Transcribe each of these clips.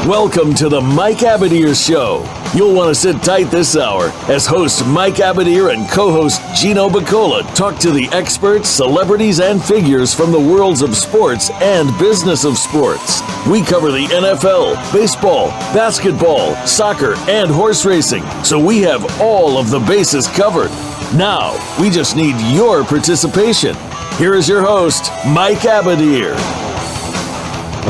Welcome to the Mike Abadir Show. You'll want to sit tight this hour as host Mike Abadir and co-host Gino Bacola talk to the experts, celebrities, and figures from the worlds of sports and business of sports. We cover the NFL, baseball, basketball, soccer, and horse racing, so we have all of the bases covered. Now, we just need your participation. Here is your host, Mike Abadir.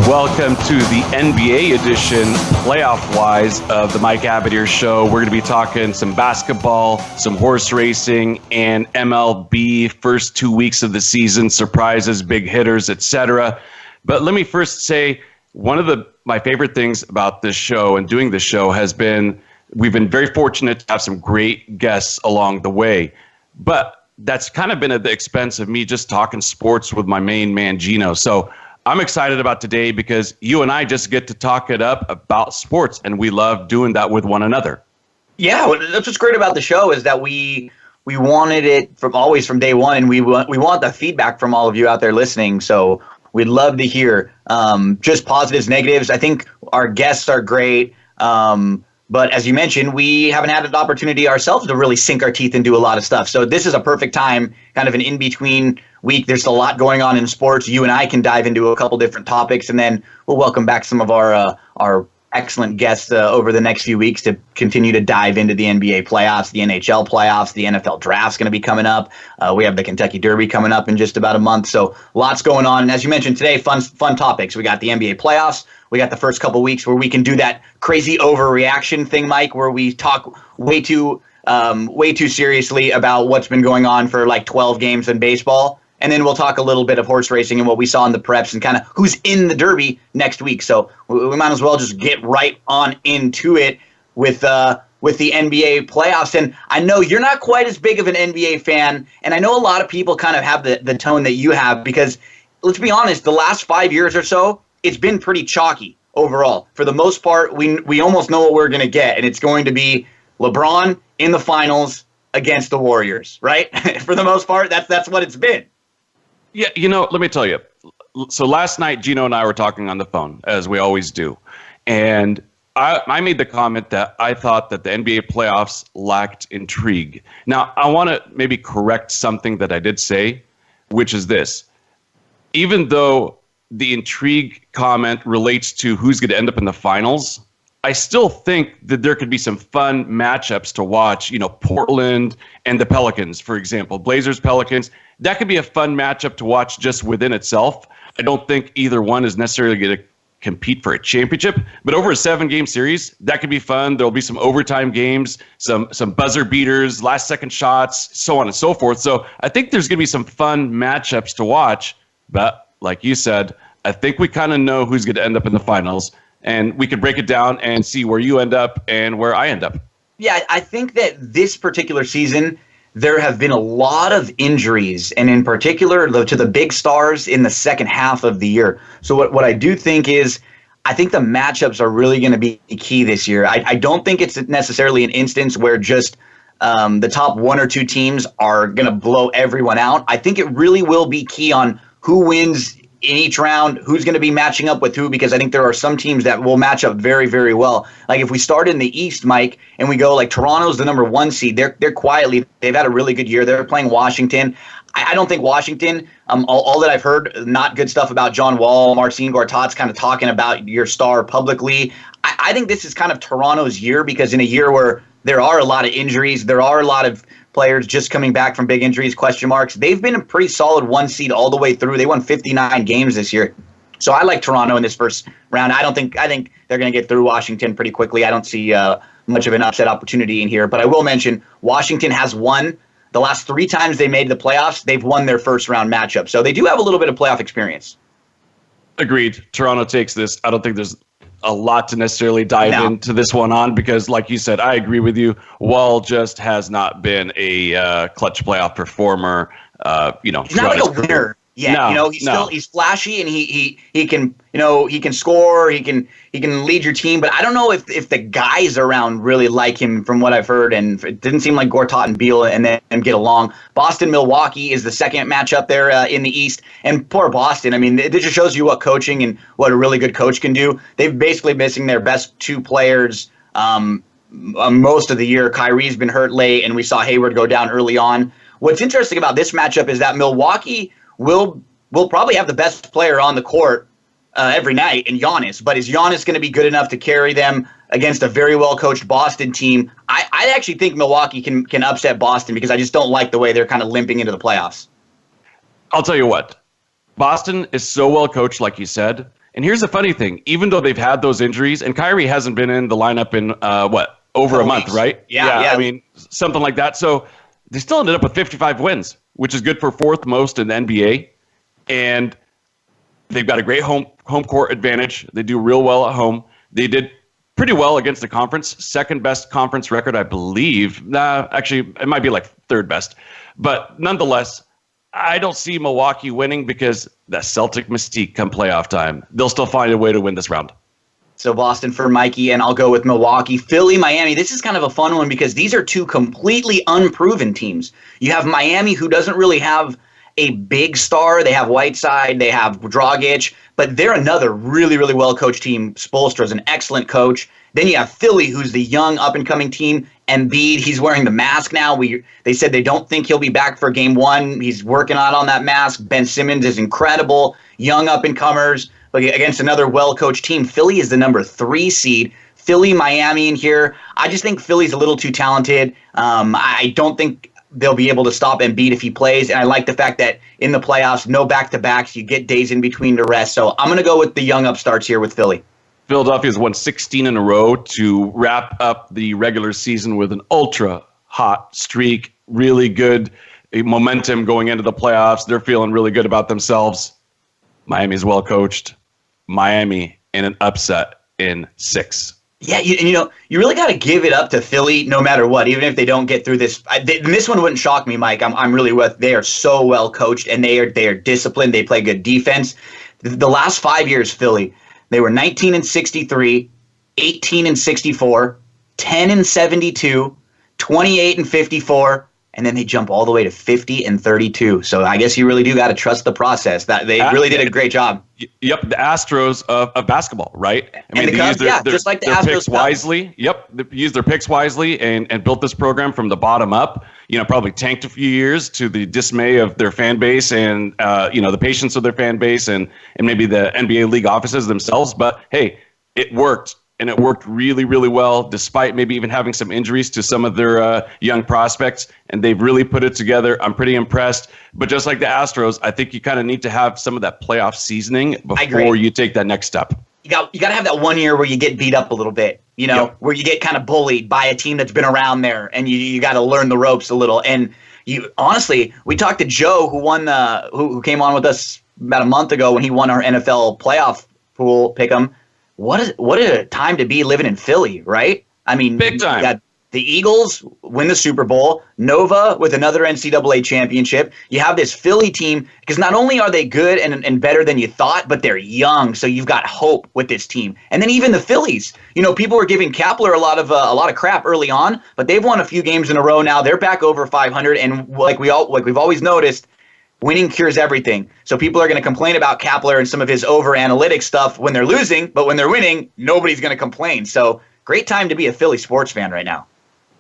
Welcome to the NBA edition, playoff-wise, of the Mike Abadir Show. We're going to be talking some basketball, some horse racing, and MLB first 2 weeks of the season, surprises, big hitters, etc. But let me first say, one of my favorite things about this show and doing this show has been, we've been very fortunate to have some great guests along the way. But that's kind of been at the expense of me just talking sports with my main man, Gino. So I'm excited about today because you and I just get to talk it up about sports, and we love doing that with one another. Yeah, that's what's great about the show is that we wanted it from day one, and we want the feedback from all of you out there listening. So we'd love to hear just positives, negatives. I think our guests are great, but as you mentioned, we haven't had an opportunity ourselves to really sink our teeth and do a lot of stuff. So this is a perfect time, kind of an in-between week. There's a lot going on in sports. You and I can dive into a couple different topics, and then we'll welcome back some of our excellent guests over the next few weeks to continue to dive into the NBA playoffs, the NHL playoffs, the NFL draft's going to be coming up. We have the Kentucky Derby coming up in just about a month. So lots going on. And as you mentioned today, fun topics. We got the NBA playoffs. We got the first couple weeks where we can do that crazy overreaction thing, Mike, where we talk way too seriously about what's been going on for like 12 games in baseball. And then we'll talk a little bit of horse racing and what we saw in the preps and kind of who's in the Derby next week. So we might as well just get right on into it with the NBA playoffs. And I know you're not quite as big of an NBA fan, and I know a lot of people kind of have the tone that you have because, let's be honest, the last 5 years or so, it's been pretty chalky overall. For the most part, we almost know what we're going to get, and it's going to be LeBron in the finals against the Warriors, right? For the most part, that's what it's been. Yeah, let me tell you. So last night, Gino and I were talking on the phone, as we always do. And I made the comment that I thought that the NBA playoffs lacked intrigue. Now, I want to maybe correct something that I did say, which is this. Even though the intrigue comment relates to who's going to end up in the finals, I still think that there could be some fun matchups to watch, Portland and the Pelicans, for example, Blazers, Pelicans. That could be a fun matchup to watch just within itself. I don't think either one is necessarily going to compete for a championship, but over a 7-game series, that could be fun. There'll be some overtime games, some buzzer beaters, last-second shots, so on and so forth. So I think there's going to be some fun matchups to watch, but like you said, I think we kind of know who's going to end up in the finals. And we could break it down and see where you end up and where I end up. Yeah, I think that this particular season, there have been a lot of injuries, and in particular to the big stars in the second half of the year. So what I do think is, I think the matchups are really going to be key this year. I don't think it's necessarily an instance where just the top one or two teams are going to blow everyone out. I think it really will be key on who wins in each round, who's going to be matching up with who, because I think there are some teams that will match up very, very well. Like if we start in the East, Mike, and we go like Toronto's the number 1 seed, they're quietly, they've had a really good year. They're playing Washington. I don't think Washington, all that I've heard, not good stuff about John Wall, Marcin Gortat's kind of talking about your star publicly. I think this is kind of Toronto's year, because in a year where there are a lot of injuries, there are a lot of players just coming back from big injuries, question marks. They've been a pretty solid 1 seed all the way through. They won 59 games this year. So I like Toronto in this first round. I think they're going to get through Washington pretty quickly. I don't see much of an upset opportunity in here. But I will mention Washington has won the last 3 times they made the playoffs. They've won their first round matchup. So they do have a little bit of playoff experience. Agreed. Toronto takes this. I don't think there's a lot to necessarily dive into this one on, because like you said, I agree with you. Wall just has not been a clutch playoff performer. He's not like a winner. yet. No, He's flashy and he can he can score, he can lead your team, but I don't know if the guys around really like him from what I've heard, and it didn't seem like Gortat and Beal and them get along. Boston Milwaukee is the second matchup there in the East, and poor Boston. I mean, it just shows you what coaching and what a really good coach can do. They've basically missing their best two players most of the year. Kyrie's been hurt late, and we saw Hayward go down early on. What's interesting about this matchup is that Milwaukee will probably have the best player on the court every night in Giannis, but is Giannis going to be good enough to carry them against a very well-coached Boston team? I actually think Milwaukee can upset Boston because I just don't like the way they're kind of limping into the playoffs. I'll tell you what, Boston is so well-coached, like you said, and here's the funny thing. Even though they've had those injuries, and Kyrie hasn't been in the lineup in, over a month, right? Yeah. I mean, something like that. So they still ended up with 55 wins, which is good for fourth most in the NBA. And they've got a great home court advantage. They do real well at home. They did pretty well against the conference. Second best conference record, I believe. Actually, it might be like third best. But nonetheless, I don't see Milwaukee winning because that Celtic mystique come playoff time. They'll still find a way to win this round. So Boston for Mikey, and I'll go with Milwaukee. Philly, Miami. This is kind of a fun one because these are two completely unproven teams. You have Miami, who doesn't really have a big star. They have Whiteside, they have Dragic, but they're another really, really well-coached team. Spoelstra is an excellent coach. Then you have Philly, who's the young, up-and-coming team. Embiid, he's wearing the mask now. They said they don't think he'll be back for game one. He's working out on that mask. Ben Simmons is incredible. Young up-and-comers. But against another well-coached team, Philly is the number 3 seed. Philly, Miami in here. I just think Philly's a little too talented. I don't think they'll be able to stop Embiid if he plays. And I like the fact that in the playoffs, no back-to-backs. You get days in between to rest. So I'm going to go with the young upstarts here with Philly. Philadelphia's won 16 in a row to wrap up the regular season with an ultra-hot streak. Really good momentum going into the playoffs. They're feeling really good about themselves. Miami's well-coached. Miami in an upset in 6. Yeah, you really got to give it up to Philly no matter what, even if they don't get through this. This one wouldn't shock me, Mike. I'm really with. They are so well coached and they are disciplined. They play good defense. The last 5 years, Philly, they were 19-63, 18-64, 10-72, 28-54. And then they jump all the way to 50-32. So I guess you really do got to trust the process. That they really did a great job. Yep, the Astros of basketball, right? I mean, they use just like the Astros picks wisely. Yep, they used their picks wisely and built this program from the bottom up. Probably tanked a few years to the dismay of their fan base and the patience of their fan base and maybe the NBA league offices themselves. But hey, it worked. And it worked really, really well, despite maybe even having some injuries to some of their young prospects. And they've really put it together. I'm pretty impressed. But just like the Astros, I think you kind of need to have some of that playoff seasoning before you take that next step. You got to have that 1 year where you get beat up a little bit, where you get kind of bullied by a team that's been around there, and you got to learn the ropes a little. And honestly, we talked to Joe, who won who came on with us about a month ago when he won our NFL playoff pool pick'em. What a time to be living in Philly, right? I mean, big time. You got the Eagles win the Super Bowl, Nova with another NCAA championship. You have this Philly team because not only are they good and better than you thought, but they're young. So you've got hope with this team. And then even the Phillies, people were giving Kapler a lot of crap early on, but they've won a few games in a row now. They're back over 500, and like we've always noticed, winning cures everything. So people are going to complain about Kapler and some of his over-analytic stuff when they're losing, but when they're winning, nobody's going to complain. So great time to be a Philly sports fan right now.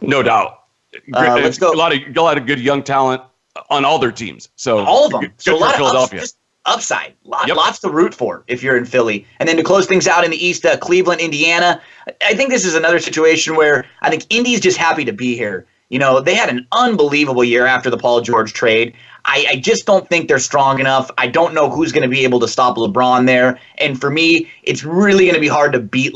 No doubt. Let's go. A lot of good young talent on all their teams. So all of them. Good So a lot for Philadelphia. of upside. Lots to root for if you're in Philly. And then to close things out in the East, Cleveland, Indiana. I think this is another situation where I think Indy's just happy to be here. They had an unbelievable year after the Paul George trade. I just don't think they're strong enough. I don't know who's going to be able to stop LeBron there. And for me, it's really going to be hard to beat.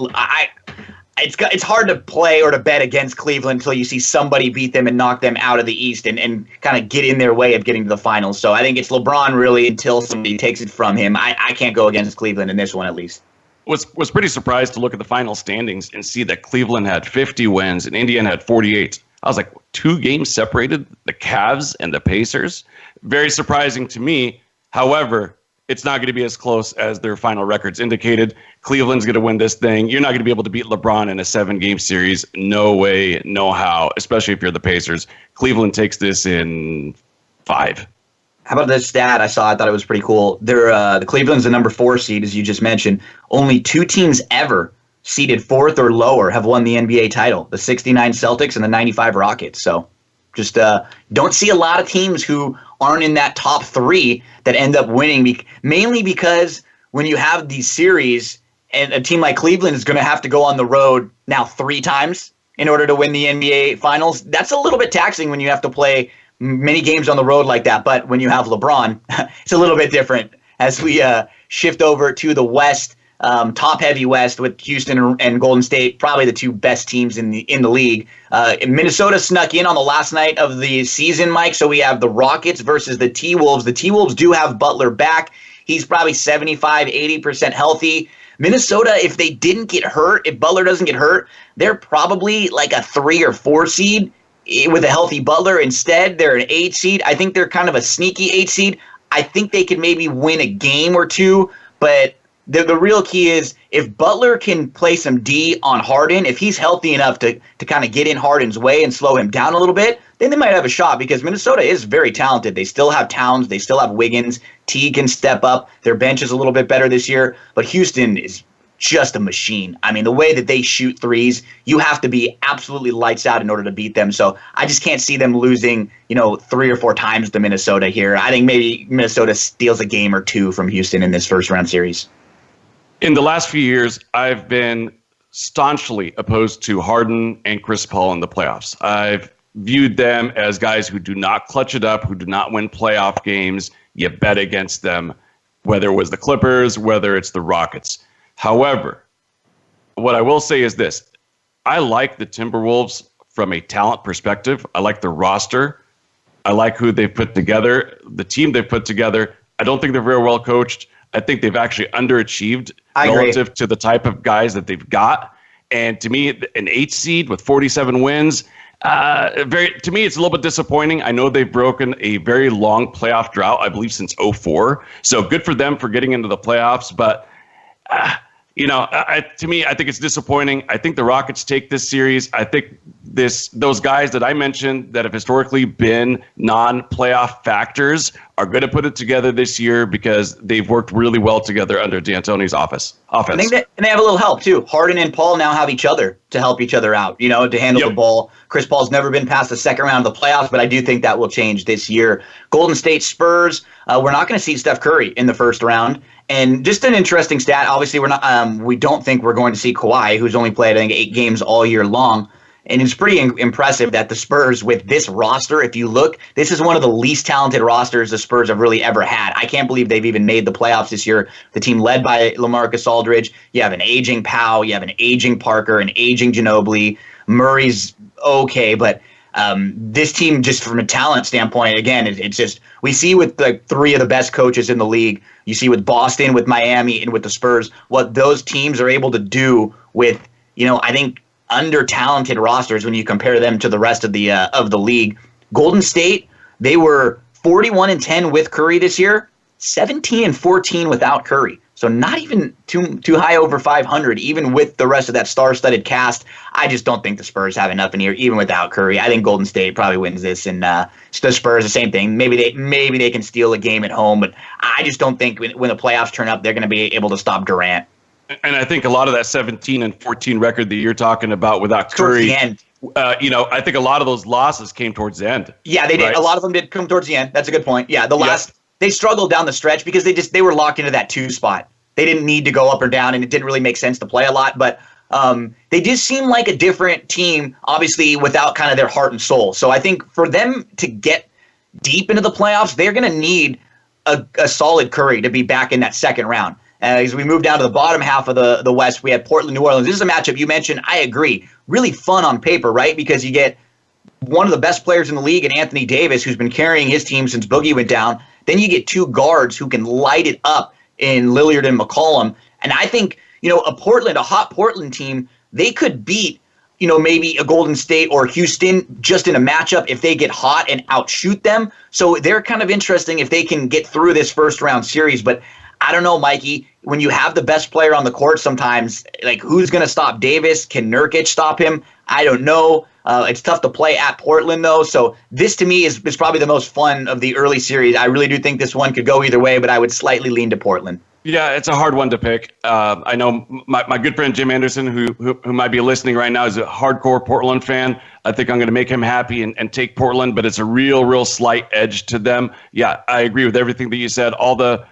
It's hard to play or to bet against Cleveland until you see somebody beat them and knock them out of the East and kind of get in their way of getting to the finals. So I think it's LeBron really until somebody takes it from him. I can't go against Cleveland in this one at least. Was pretty surprised to look at the final standings and see that Cleveland had 50 wins and Indiana had 48. I was like, 2 games separated the Cavs and the Pacers. Very surprising to me. However, it's not going to be as close as their final records indicated. Cleveland's going to win this thing. You're not going to be able to beat LeBron in a 7-game series. No way, no how, especially if you're the Pacers. Cleveland takes this in 5. How about this stat I saw? I thought it was pretty cool. The Cleveland's the number 4 seed, as you just mentioned. Only 2 teams ever seeded 4th or lower have won the NBA title, the 69 Celtics and the 95 Rockets. So just don't see a lot of teams who aren't in that top 3 that end up winning, mainly because when you have these series and a team like Cleveland is going to have to go on the road now 3 times in order to win the NBA Finals, that's a little bit taxing when you have to play many games on the road like that. But when you have LeBron, it's a little bit different. As we shift over to the West, top-heavy West with Houston and Golden State, probably the 2 best teams in the league. Minnesota snuck in on the last night of the season, Mike. So we have the Rockets versus the T-Wolves. The T-Wolves do have Butler back. He's probably 75, 80% healthy. Minnesota, if they didn't get hurt, if Butler doesn't get hurt, they're probably like a 3 or 4 seed with a healthy Butler. Instead, they're an 8 seed. I think they're kind of a sneaky 8 seed. I think they could maybe win a game or 2, but the real key is if Butler can play some D on Harden, if he's healthy enough to kind of get in Harden's way and slow him down a little bit, then they might have a shot, because Minnesota is very talented. They still have Towns. They still have Wiggins. T can step up. Their bench is a little bit better this year. But Houston is just a machine. I mean, the way that they shoot threes, you have to be absolutely lights out in order to beat them. So I just can't see them losing, 3 or 4 times to Minnesota here. I think maybe Minnesota steals a game or 2 from Houston in this first-round series. In the last few years, I've been staunchly opposed to Harden and Chris Paul in the playoffs. I've viewed them as guys who do not clutch it up, who do not win playoff games. You bet against them, whether it was the Clippers, whether it's the Rockets. However, what I will say is this. I like the Timberwolves from a talent perspective. I like the roster. I like who they've put together, the team they've put together. I don't think they're very well coached. I think they've actually underachieved relative to the type of guys that they've got. And to me, an 8 seed with 47 wins, to me, it's a little bit disappointing. I know they've broken a very long playoff drought, I believe since 2004. So good for them for getting into the playoffs. But, to me, I think it's disappointing. I think the Rockets take this series. I think those guys that I mentioned that have historically been non-playoff factors are going to put it together this year because they've worked really well together under D'Antoni's offense. I think and they have a little help too. Harden and Paul now have each other to help each other out, to handle the ball. Chris Paul's never been past the second round of the playoffs, but I do think that will change this year. Golden State Spurs, we're not going to see Steph Curry in the first round. And just an interesting stat, obviously we don't think we're going to see Kawhi, who's only played, I think, 8 games all year long. And it's pretty impressive that the Spurs, with this roster, if you look, this is one of the least talented rosters the Spurs have really ever had. I can't believe they've even made the playoffs this year. The team led by LaMarcus Aldridge. You have an aging Powell. You have an aging Parker, an aging Ginobili. Murray's okay, but this team, just from a talent standpoint, again, it's just, we see with the 3 of the best coaches in the league, you see with Boston, with Miami, and with the Spurs, what those teams are able to do with, I think, under-talented rosters when you compare them to the rest of the league. Golden State, they were 41-10 with Curry this year, 17-14 without Curry. So not even too high over 500, even with the rest of that star-studded cast. I just don't think the Spurs have enough in here, even without Curry. I think Golden State probably wins this, and the Spurs, the same thing. Maybe they can steal a game at home, but I just don't think when the playoffs turn up, they're going to be able to stop Durant. And I think a lot of that 17-14 record that you're talking about without Curry, towards the end. I think a lot of those losses came towards the end. Yeah, they did. Right? A lot of them did come towards the end. That's a good point. Yeah, they struggled down the stretch because they were locked into that 2 spot. They didn't need to go up or down, and it didn't really make sense to play a lot. But they just seem like a different team, obviously, without kind of their heart and soul. So I think for them to get deep into the playoffs, they're going to need a solid Curry to be back in that second round. As we move down to the bottom half of the West, we had Portland, New Orleans. This is a matchup you mentioned. I agree. Really fun on paper, right? Because you get one of the best players in the league in Anthony Davis, who's been carrying his team since Boogie went down. Then you get 2 guards who can light it up in Lillard and McCollum. And I think, a hot Portland team, they could beat maybe a Golden State or Houston just in a matchup if they get hot and outshoot them. So they're kind of interesting if they can get through this first round series. But I don't know, Mikey, when you have the best player on the court sometimes, like who's going to stop Davis? Can Nurkic stop him? I don't know. It's tough to play at Portland, though. So this, to me, is probably the most fun of the early series. I really do think this one could go either way, but I would slightly lean to Portland. Yeah, it's a hard one to pick. I know my good friend Jim Anderson, who might be listening right now, is a hardcore Portland fan. I think I'm going to make him happy and take Portland, but it's a real slight edge to them. Yeah, I agree with everything that you said. All the,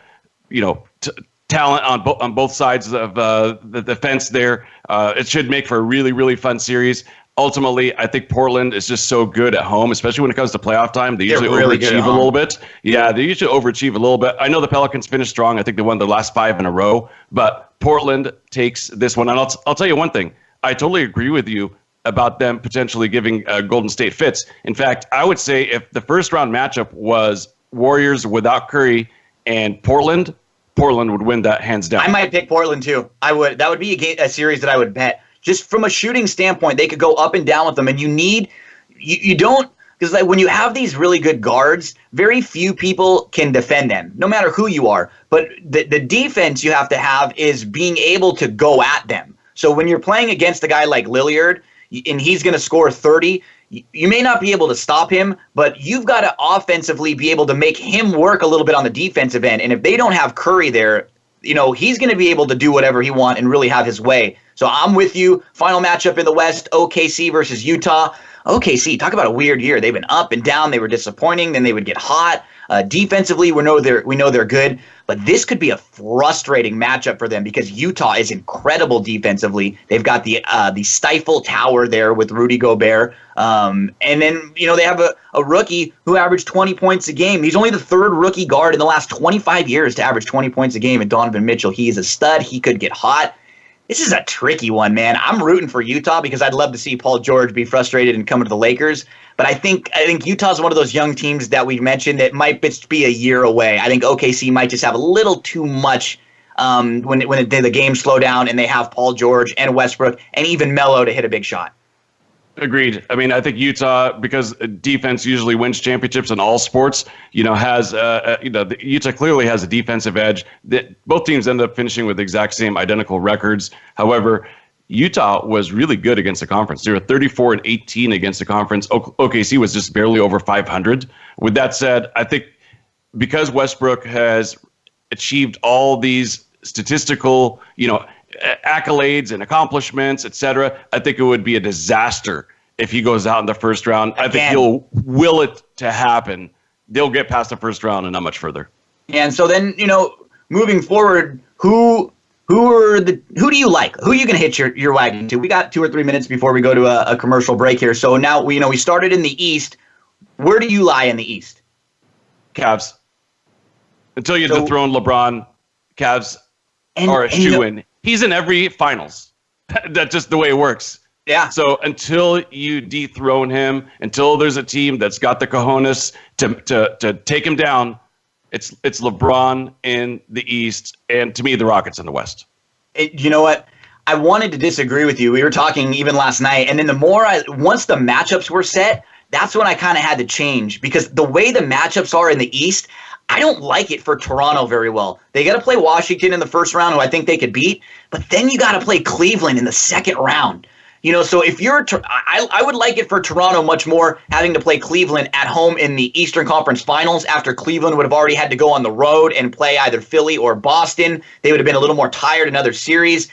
talent on both sides of the fence there. It should make for a really fun series. Ultimately, I think Portland is just so good at home, especially when it comes to playoff time. They usually really overachieve a little bit. Yeah, they usually overachieve a little bit. I know the Pelicans finished strong. I think they won their last 5 in a row. But Portland takes this one. And I'll tell you one thing. I totally agree with you about them potentially giving Golden State fits. In fact, I would say if the first round matchup was Warriors without Curry and Portland would win that hands down. I might pick Portland too. I would. That would be a series that I would bet. Just from a shooting standpoint, they could go up and down with them, and you don't, because like when you have these really good guards, very few people can defend them, no matter who you are. But the defense you have to have is being able to go at them. So when you're playing against a guy like Lillard, and he's going to score 30, you may not be able to stop him, but you've got to offensively be able to make him work a little bit on the defensive end. And if they don't have Curry there, he's going to be able to do whatever he wants and really have his way. So I'm with you. Final matchup in the West, OKC versus Utah. OKC, talk about a weird year. They've been up and down. They were disappointing. Then they would get hot. Defensively, we know they're good. But this could be a frustrating matchup for them because Utah is incredible defensively. They've got the Stifle Tower there with Rudy Gobert. And then, they have a rookie who averaged 20 points a game. He's only the third rookie guard in the last 25 years to average 20 points a game, and Donovan Mitchell. He is a stud. He could get hot. This is a tricky one, man. I'm rooting for Utah because I'd love to see Paul George be frustrated and come to the Lakers. But I think Utah's one of those young teams that we mentioned that might be a year away. I think OKC might just have a little too much when the games slow down and they have Paul George and Westbrook and even Melo to hit a big shot. Agreed. I mean, I think Utah, because defense usually wins championships in all sports, has Utah clearly has a defensive edge. That both teams end up finishing with the exact same identical records. However, Utah was really good against the conference. They were 34-18 against the conference. OKC was just barely over 500. With that said, I think because Westbrook has achieved all these statistical, accolades and accomplishments, etc., I think it would be a disaster if he goes out in the first round. I think he'll will it to happen. They'll get past the first round and not much further. And so then, moving forward, who do you like? Who are you going to hitch your wagon to? We got 2 or 3 minutes before we go to a commercial break here. So now we started in the East. Where do you lie in the East? Cavs. Until you dethrone LeBron, Cavs are a shoo-in. He's in every finals. That's just the way it works. Yeah. So until you dethrone him, until there's a team that's got the cojones to take him down, it's LeBron in the East, and to me, the Rockets in the West. You know what? I wanted to disagree with you. We were talking even last night, and then once the matchups were set, that's when I kind of had to change because the way the matchups are in the East, I don't like it for Toronto very well. They got to play Washington in the first round, who I think they could beat, but then you got to play Cleveland in the second round. So if I would like it for Toronto much more having to play Cleveland at home in the Eastern Conference Finals after Cleveland would have already had to go on the road and play either Philly or Boston. They would have been a little more tired in other series.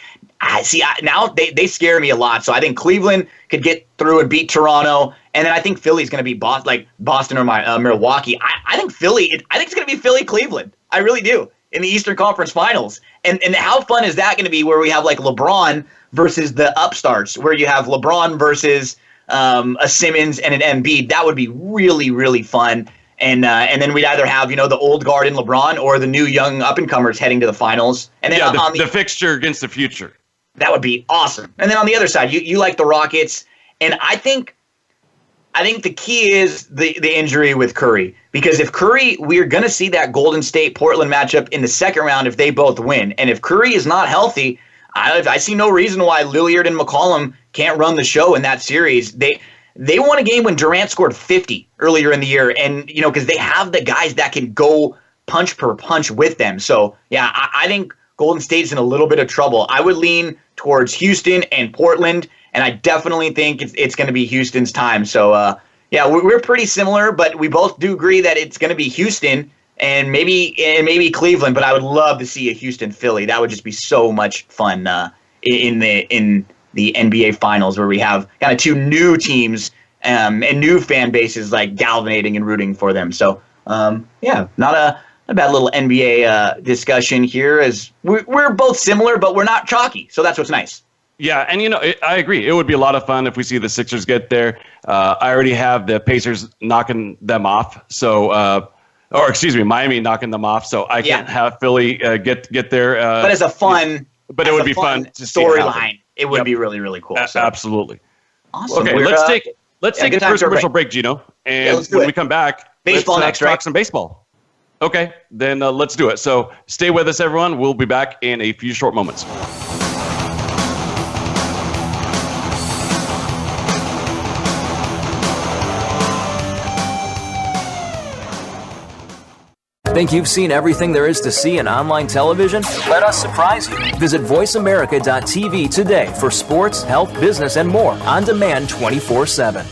Now they scare me a lot. So I think Cleveland could get through and beat Toronto, and then I think Philly's going to be Boston or Milwaukee. I think it's going to be Philly-Cleveland. I really do in the Eastern Conference Finals. And how fun is that going to be where we have like LeBron versus the upstarts, where you have LeBron versus a Simmons and an Embiid? That would be really, really fun. And then we'd either have, the old guard in LeBron or the new young up-and-comers heading to the finals. And then the fixture against the future. That would be awesome. And then on the other side, you like the Rockets. And I think the key is the injury with Curry. Because if Curry, we're going to see that Golden State-Portland matchup in the second round if they both win. And if Curry is not healthy, I see no reason why Lillard and McCollum can't run the show in that series. They won a game when Durant scored 50 earlier in the year, and because they have the guys that can go punch per punch with them. So yeah, I think Golden State's in a little bit of trouble. I would lean towards Houston and Portland, and I definitely think it's going to be Houston's time. So yeah, we're pretty similar, but we both do agree that it's going to be Houston and maybe Cleveland. But I would love to see a Houston-Philly. That would just be so much fun in the NBA Finals, where we have kind of two new teams and new fan bases like galvanizing and rooting for them. So yeah, not a bad little NBA discussion here, as we're both similar, but we're not chalky. So that's what's nice. Yeah, and I agree. It would be a lot of fun if we see the Sixers get there. I already have the Pacers knocking them off, Miami knocking them off. So I can't have Philly get there. But as a fun, but it would be fun to see storyline. It would be really, really cool. So. Absolutely. Awesome. Okay, let's take a first commercial break, Gino, and when we come back, baseball let's next, talk some baseball. Okay, then let's do it. So stay with us, everyone. We'll be back in a few short moments. Think you've seen everything there is to see in online television? Let us surprise you. Visit voiceamerica.tv today for sports, health, business, and more on demand 24/7.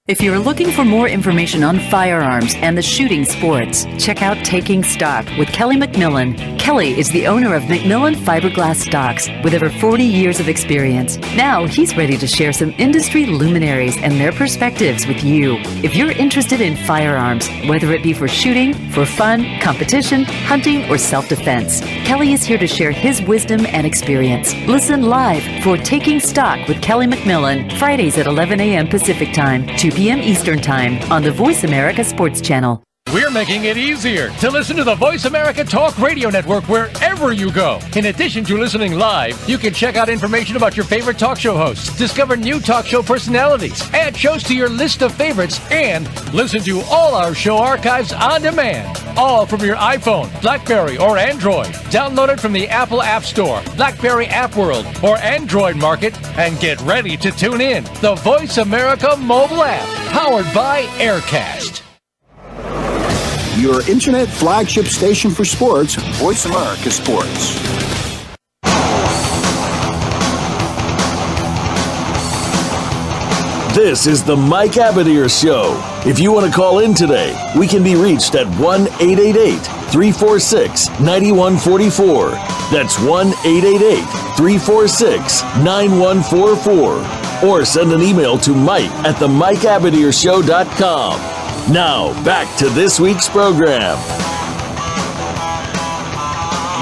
If you're looking for more information on firearms and the shooting sports, check out Taking Stock with Kelly McMillan. Kelly is the owner of McMillan Fiberglass Stocks with over 40 years of experience. Now he's ready to share some industry luminaries and their perspectives with you. If you're interested in firearms, whether it be for shooting, for fun, competition, hunting, or self-defense, Kelly is here to share his wisdom and experience. Listen live for Taking Stock with Kelly McMillan, Fridays at 11 a.m. Pacific Time, 2 p.m. Eastern Time on the Voice America Sports Channel. We're making it easier to listen to the Voice America Talk Radio Network wherever you go. In addition to listening live, you can check out information about your favorite talk show hosts, discover new talk show personalities, add shows to your list of favorites, and listen to all our show archives on demand. All from your iPhone, BlackBerry, or Android. Download it from the Apple App Store, BlackBerry App World, or Android Market, and get ready to tune in. The Voice America mobile app, powered by Aircast. Your internet flagship station for sports, Voice America Sports. This is the Mike Abadir Show. If you want to call in today, we can be reached at 1-888-346-9144. That's 1-888-346-9144. Or send an email to mike@themikeabadirshow.com. Now, back to this week's program.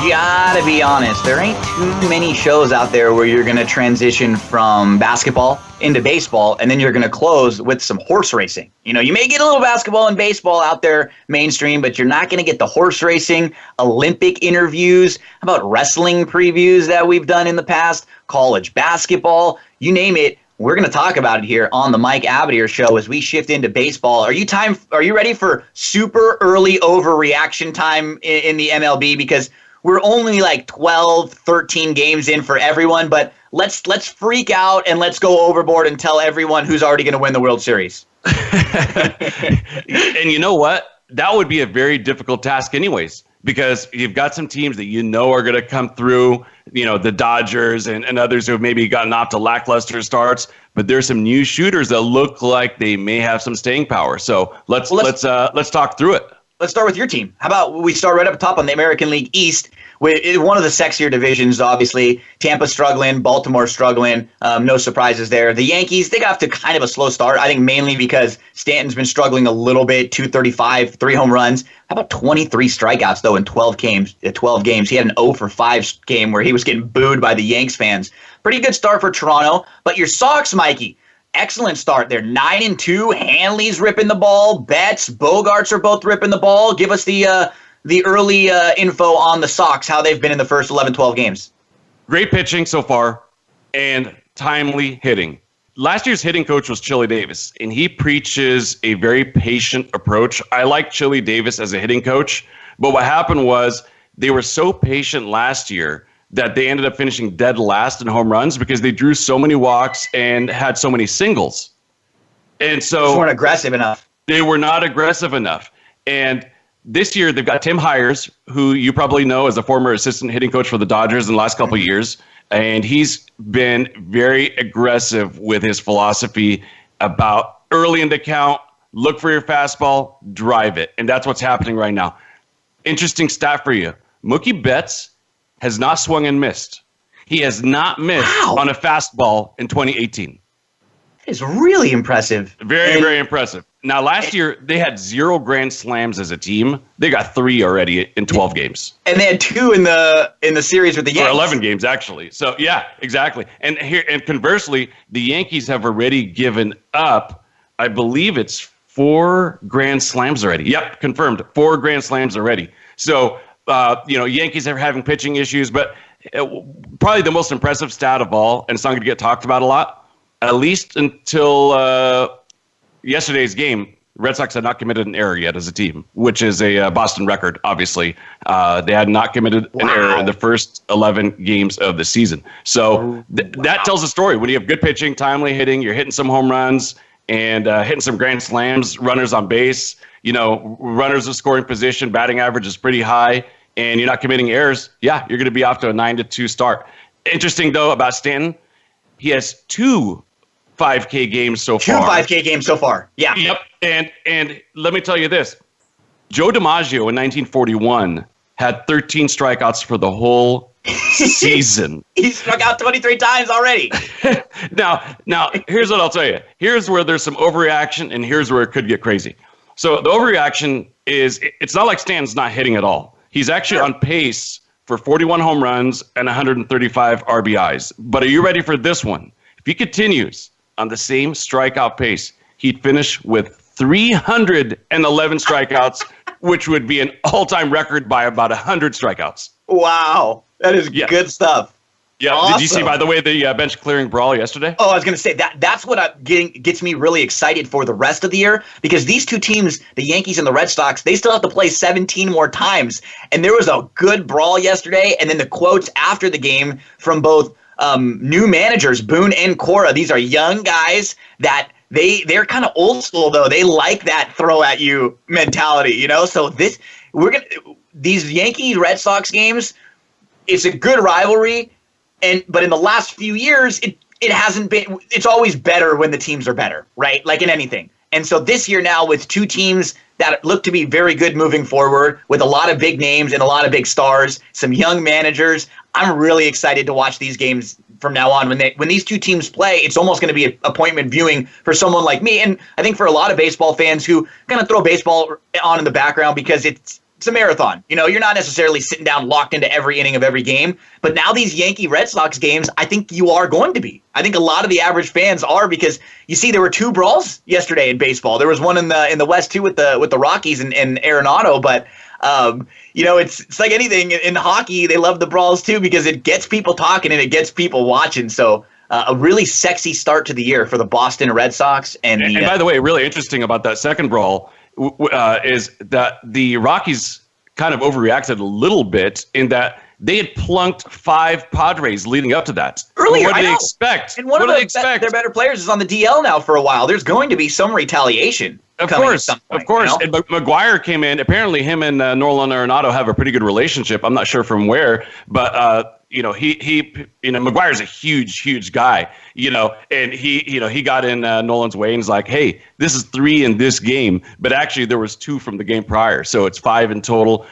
You gotta be honest, there ain't too many shows out there where you're gonna transition from basketball into baseball, and then you're gonna close with some horse racing. You may get a little basketball and baseball out there mainstream, but you're not gonna get the horse racing, Olympic interviews, how about wrestling previews that we've done in the past, college basketball, you name it. We're going to talk about it here on the Mike Abadir Show as we shift into baseball. Are you ready for super early overreaction time in the MLB? Because we're only like 12, 13 games in for everyone, but let's freak out and let's go overboard and tell everyone who's already going to win the World Series. And you know what? That would be a very difficult task anyways, because you've got some teams that are going to come through, the Dodgers and others who have maybe gotten off to lackluster starts, but there's some new shooters that look like they may have some staying power. So let's talk through it. Let's start with your team. How about we start right up top on the American League East, with one of the sexier divisions, obviously. Tampa struggling, Baltimore struggling. No surprises there. The Yankees, they got off to kind of a slow start, I think mainly because Stanton's been struggling a little bit, 235, 3 home runs. How about 23 strikeouts, though, in 12 games? He had an 0 for 5 game where he was getting booed by the Yanks fans. Pretty good start for Toronto. But your Sox, Mikey, excellent start. They're 9-2. Hanley's ripping the ball. Betts, Bogarts are both ripping the ball. Give us the early info on the Sox, how they've been in the first 11, 12 games. Great pitching so far and timely hitting. Last year's hitting coach was Chili Davis, and he preaches a very patient approach. I like Chili Davis as a hitting coach, but what happened was they were so patient last year that they ended up finishing dead last in home runs because they drew so many walks and had so many singles. And so they weren't aggressive enough. They were not aggressive enough. And this year they've got Tim Hires, who you probably know as a former assistant hitting coach for the Dodgers in the last couple of years. And he's been very aggressive with his philosophy about early in the count, look for your fastball, drive it. And that's what's happening right now. Interesting stat for you. Mookie Betts has not swung and missed. He has not missed on a fastball in 2018. It's really impressive. Very impressive. Now, last year, they had 0 grand slams as a team. They got 3 already in 12 games. And they had 2 in the series with the Yankees. Or 11 games, actually. So, yeah, exactly. And conversely, the Yankees have already given up, I believe it's 4 grand slams already. Yep, confirmed. 4 grand slams already. So, Yankees are having pitching issues, but probably the most impressive stat of all, and it's not going to get talked about a lot, at least until yesterday's game, Red Sox had not committed an error yet as a team, which is a Boston record, obviously. They had not committed an error in the first 11 games of the season. So that tells a story. When you have good pitching, timely hitting, you're hitting some home runs and hitting some grand slams, runners on base, runners of scoring position, batting average is pretty high, and you're not committing errors, you're going to be off to a 9-2 start. Interesting, though, about Stanton, he has 2 5K games so far. 2 5K games so far. Yeah. Yep. And let me tell you this. Joe DiMaggio in 1941 had 13 strikeouts for the whole season. He struck out 23 times already. Now, here's what I'll tell you. Here's where there's some overreaction, and here's where it could get crazy. So the overreaction is it's not like Stanton's not hitting at all. He's actually on pace for 41 home runs and 135 RBIs. But are you ready for this one? If he continues on the same strikeout pace, he'd finish with 311 strikeouts, which would be an all-time record by about 100 strikeouts. Wow. That is good stuff. Yeah. Awesome. Did you see, by the way, the bench clearing brawl yesterday? Oh, I was going to say that's what gets me really excited for the rest of the year, because these two teams, the Yankees and the Red Sox, they still have to play 17 more times. And there was a good brawl yesterday. And then the quotes after the game from both new managers, Boone and Cora. These are young guys that they're kind of old school, though. They like that throw at you mentality, So these Yankees Red Sox games, it's a good rivalry. But in the last few years, it hasn't been. It's always better when the teams are better, right? Like in anything. And so this year now, with two teams that look to be very good moving forward, with a lot of big names and a lot of big stars, some young managers, I'm really excited to watch these games from now on. When these two teams play, it's almost going to be an appointment viewing for someone like me, and I think for a lot of baseball fans who kind of throw baseball on in the background because it's a marathon. You're not necessarily sitting down locked into every inning of every game. But now these Yankee Red Sox games, I think you are going to be. I think a lot of the average fans are, because you see there were 2 brawls yesterday in baseball. There was one in the West too with the Rockies and Arenado. But it's like anything in hockey. They love the brawls too because it gets people talking and it gets people watching. So a really sexy start to the year for the Boston Red Sox. And by the way, really interesting about that second brawl is that the Rockies kind of overreacted a little bit in that they had plunked 5 Padres leading up to that. Earlier, what do they expect? And one of their better players is on the DL now for a while. There's going to be some retaliation. Of course. And McGuire came in. Apparently, him and Nolan Arenado have a pretty good relationship. I'm not sure from where, but McGuire's a huge guy, and he got in Nolan's way and he's like, hey, this is 3 in this game, but actually there was 2 from the game prior, so it's 5 in total.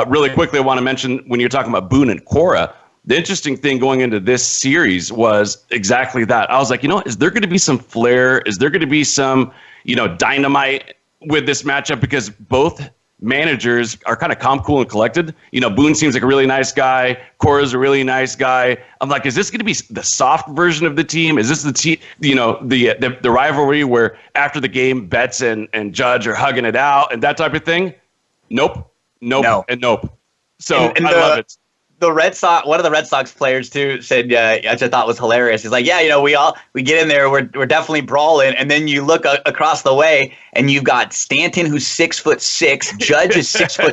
Really quickly, I want to mention when you're talking about Boone and Cora, the interesting thing going into this series was exactly that. I was like, is there going to be some flair? Is there going to be some, dynamite with this matchup? Because both managers are kind of calm, cool, and collected. Boone seems like a really nice guy. Cora's a really nice guy. I'm like, is this going to be the soft version of the team? Is this the rivalry where after the game, Betts and Judge are hugging it out and that type of thing? Nope. So I love it. the Red Sox, one of the Red Sox players too said, which I thought was hilarious. He's like, yeah, we get in there, we're definitely brawling, and then you look across the way, and you've got Stanton, who's 6'6", Judge is 6'7",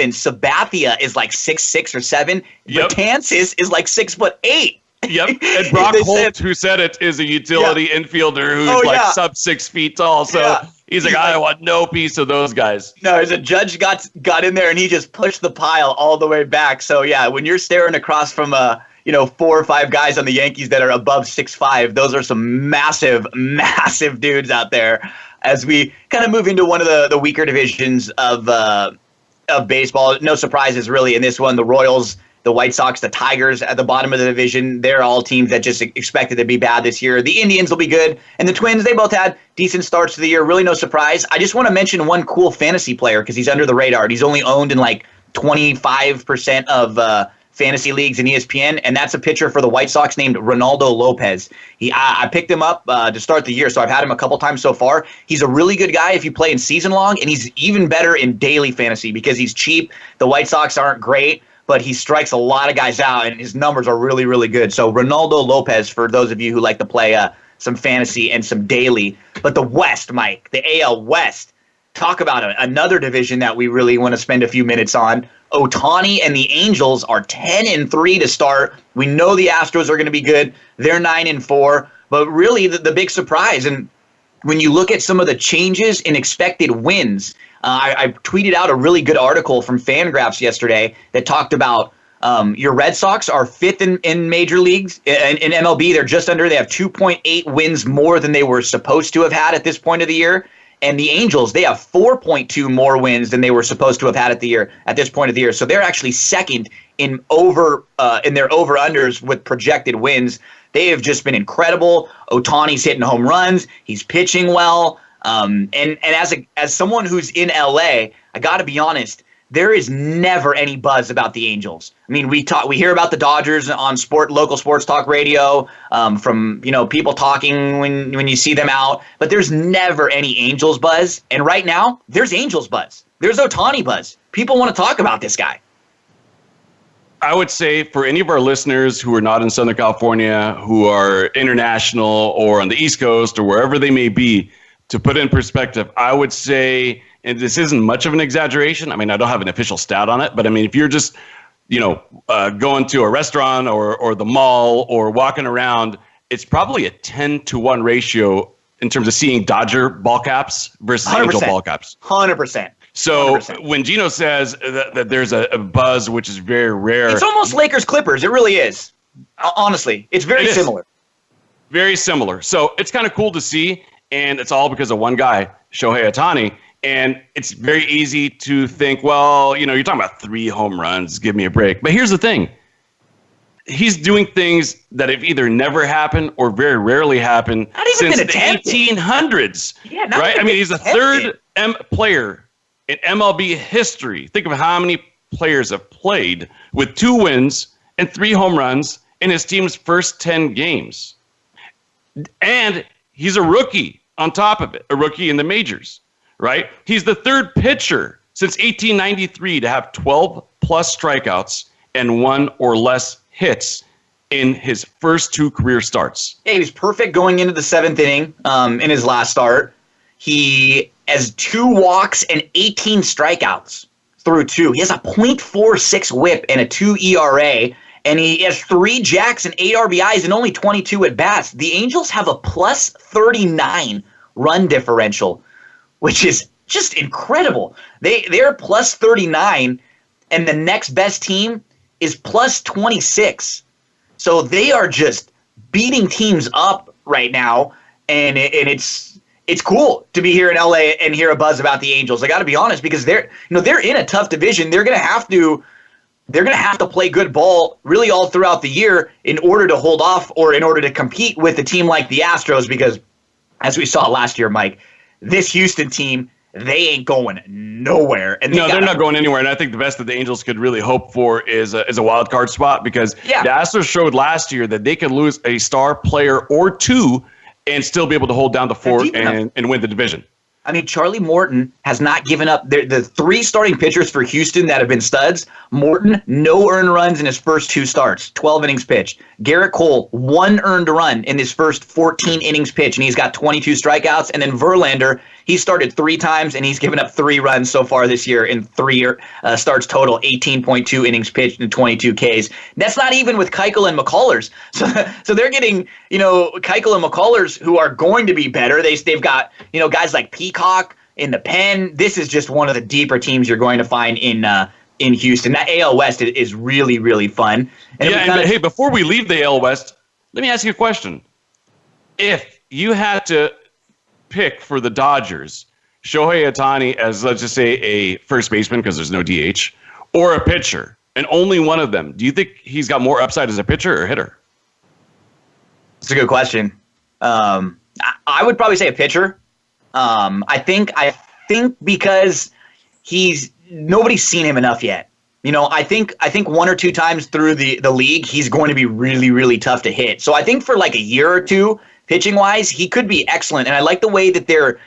Sabathia is like 6'6" or 7, Betances is like 6'8". Yep, and Brock Holt, who said it, is a utility infielder who's sub 6 feet tall. So he's like, I want no piece of those guys. No, the Judge got in there and he just pushed the pile all the way back. So yeah, when you're staring across from 4 or 5 guys on the Yankees that are above 6'5", those are some massive, massive dudes out there. As we kind of move into one of the weaker divisions of baseball, no surprises really in this one. The Royals, the White Sox, the Tigers at the bottom of the division, they're all teams that just expected to be bad this year. The Indians will be good. And the Twins, they both had decent starts to the year. Really no surprise. I just want to mention one cool fantasy player because he's under the radar. He's only owned in like 25% of fantasy leagues in ESPN, and that's a pitcher for the White Sox named Ronaldo Lopez. I picked him up to start the year, so I've had him a couple times so far. He's a really good guy if you play in season long, and he's even better in daily fantasy because he's cheap. The White Sox aren't great, but he strikes a lot of guys out, and his numbers are really, really good. So Ronaldo Lopez, for those of you who like to play some fantasy and some daily. But the West, Mike, the AL West, talk about another division that we really want to spend a few minutes on. Ohtani and the Angels are 10-3 to start. We know the Astros are going to be good. They're 9-4. But really, the big surprise, and when you look at some of the changes in expected wins, I tweeted out a really good article from Fangraphs yesterday that talked about your Red Sox are 5th in major leagues. In MLB, they're just under. They have 2.8 wins more than they were supposed to have had at this point of the year. And the Angels, they have 4.2 more wins than they were supposed to have had at this point of the year. So they're actually second in their over-unders with projected wins. They have just been incredible. Ohtani's hitting home runs. He's pitching well. And as someone who's in LA, I got to be honest, there is never any buzz about the Angels. I mean, we hear about the Dodgers on local sports talk radio, from people talking when you see them out, but there's never any Angels buzz. And right now, there's Angels buzz. There's Ohtani buzz. People want to talk about this guy. I would say for any of our listeners who are not in Southern California, who are international or on the East Coast or wherever they may be, to put in perspective, I would say, and this isn't much of an exaggeration. I mean, I don't have an official stat on it, but I mean, if you're just, going to a restaurant or the mall or walking around, it's probably a 10-to-1 ratio in terms of seeing Dodger ball caps versus 100%. Angel ball caps. 100%. So when Gino says that there's a buzz, which is very rare. It's almost Lakers-Clippers. It really is. Honestly, it's very similar. Very similar. So it's kind of cool to see, and it's all because of one guy, Shohei Ohtani. And it's very easy to think, well, you're talking about 3 home runs. Give me a break. But here's the thing. He's doing things that have either never happened or very rarely happened since the 1800s. Yeah, right? I mean, he's the third player in MLB history. Think of how many players have played with 2 wins and 3 home runs in his team's first 10 games. And he's a rookie on top of it, a rookie in the majors. Right? He's the third pitcher since 1893 to have 12-plus strikeouts and 1 or less hits in his first 2 career starts. Yeah, he was perfect going into the 7th inning in his last start. He has 2 walks and 18 strikeouts through 2. He has a .46 whip and a 2 ERA, and he has 3 jacks and 8 RBIs and only 22 at-bats. The Angels have a plus 39 run differential, which is just incredible. They're plus 39, and the next best team is plus 26. So they are just beating teams up right now, and it's cool to be here in LA and hear a buzz about the Angels. I got to be honest, because they're in a tough division. They're gonna have to play good ball really all throughout the year in order to hold off or in order to compete with a team like the Astros. Because as we saw last year, Mike, this Houston team, they ain't going nowhere. And they're not going anywhere. And I think the best that the Angels could really hope for is a wild card spot, because the Astros showed last year that they can lose a star player or 2 and still be able to hold down the fort and win the division. I mean, Charlie Morton has not given up. The three starting pitchers for Houston that have been studs, Morton, no earned runs in his first 2 starts, 12 innings pitched. Garrett Cole, 1 earned run in his first 14 innings pitched, and he's got 22 strikeouts. And then Verlander, he started 3 times, and he's given up 3 runs so far this year in 3 starts total, 18.2 innings pitched and 22 Ks. That's not even with Keuchel and McCullers. So they're getting, Keuchel and McCullers who are going to be better. They've got, guys like Peacock in the pen. This is just one of the deeper teams you're going to find in Houston. That AL West is really, really fun. And hey, before we leave the AL West, let me ask you a question. If you had to pick for the Dodgers, Shohei Ohtani as, let's just say, a first baseman because there's no DH, or a pitcher, and only one of them, do you think he's got more upside as a pitcher or hitter? That's a good question. I would probably say a pitcher. I think because nobody's seen him enough yet. I think 1 or 2 times through the league, he's going to be really, really tough to hit. So I think for like a year or two, pitching wise, he could be excellent. And I like the way that they're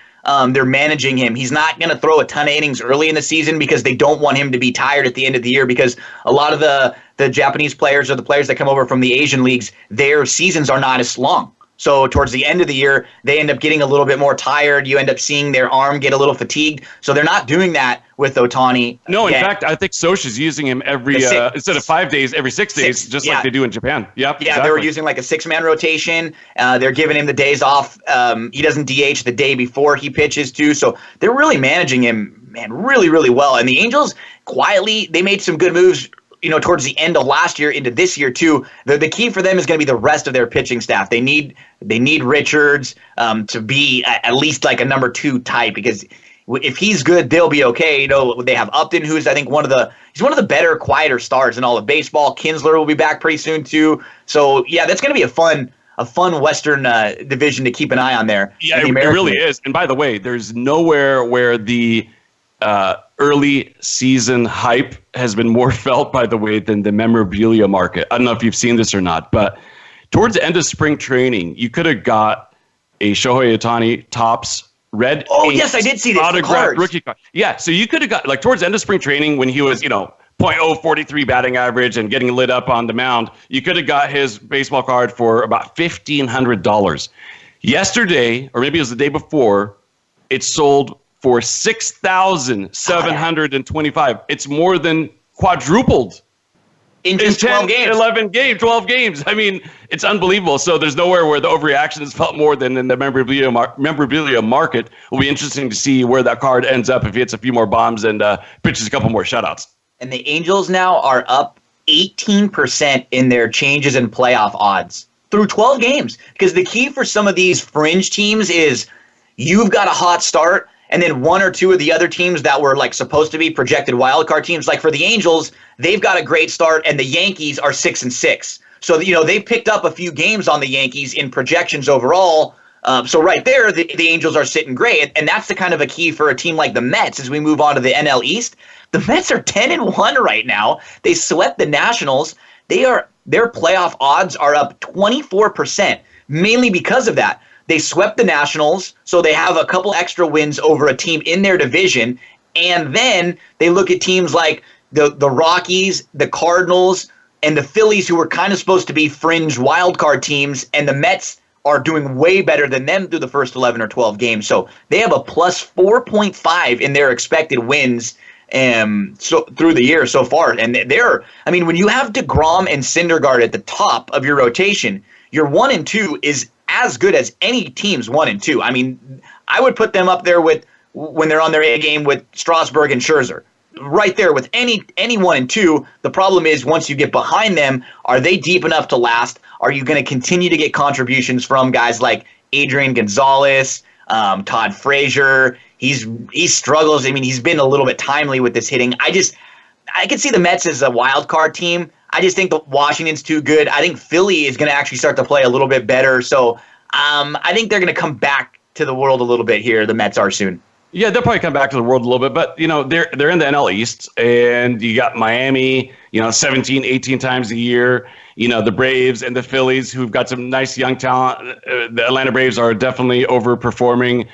managing him. He's not going to throw a ton of innings early in the season because they don't want him to be tired at the end of the year, because a lot of the Japanese players or the players that come over from the Asian leagues, their seasons are not as long. So towards the end of the year, they end up getting a little bit more tired. You end up seeing their arm get a little fatigued. So they're not doing that with Ohtani. No, in fact, I think Sosha's using him every instead of 5 days, every 6 days, just like they do in Japan. Yep. Yeah, exactly. They were using like a 6-man rotation. They're giving him the days off. He doesn't DH the day before he pitches too. So they're really managing him, man, really, really well. And the Angels, quietly, they made some good moves towards the end of last year into this year too. The key for them is going to be the rest of their pitching staff. They need Richards to be at least like a number 2 type, because if he's good, they'll be okay. They have Upton, who's I think one of the better, quieter stars in all of baseball. Kinsler will be back pretty soon too. So yeah, that's going to be a fun Western division to keep an eye on there. Yeah, it really is. And by the way, there's nowhere where the early season hype has been more felt, by the way, than the memorabilia market. I don't know if you've seen this or not, but towards the end of spring training, you could have got a Shohei Ohtani Topps red. Oh, yes, I did see this. Autographed rookie card. Yeah, so you could have got, like, towards the end of spring training when he was, .043 batting average and getting lit up on the mound, you could have got his baseball card for about $1,500. Yesterday, or maybe it was the day before, it sold for $6,725. It's more than quadrupled in just 12 games. 12 games. I mean, it's unbelievable. So there's nowhere where the overreaction is felt more than in the memorabilia market. It will be interesting to see where that card ends up if he hits a few more bombs and pitches a couple more shutouts. And the Angels now are up 18% in their changes in playoff odds through 12 games. Because the key for some of these fringe teams is you've got a hot start, and then 1 or 2 of the other teams that were like supposed to be projected wildcard teams, like for the Angels, they've got a great start, and the Yankees are 6-6. So they picked up a few games on the Yankees in projections overall. So right there, the Angels are sitting great, and that's the kind of a key for a team like the Mets as we move on to the NL East. The Mets are 10-1 right now. They swept the Nationals. Their playoff odds are up 24%, mainly because of that. They swept the Nationals, so they have a couple extra wins over a team in their division. And then they look at teams like the Rockies, the Cardinals, and the Phillies, who were kind of supposed to be fringe wildcard teams, and the Mets are doing way better than them through the first 11 or 12 games. So they have a plus 4.5 in their expected wins so through the year so far. And when you have DeGrom and Syndergaard at the top of your rotation, your 1 and 2 is as good as any team's 1 and 2. I mean, I would put them up there with when they're on their A game with Strasburg and Scherzer. Right there with any 1 and 2. The problem is once you get behind them, are they deep enough to last? Are you going to continue to get contributions from guys like Adrian Gonzalez, Todd Frazier? He struggles. I mean, he's been a little bit timely with this hitting. I can see the Mets as a wild card team. I just think that Washington's too good. I think Philly is going to actually start to play a little bit better. So I think they're going to come back to the world a little bit here. The Mets are soon. Yeah, they'll probably come back to the world a little bit, but they're in the NL East, and you got Miami, 17, 18 times a year. The Braves and the Phillies, who've got some nice young talent. The Atlanta Braves are definitely overperforming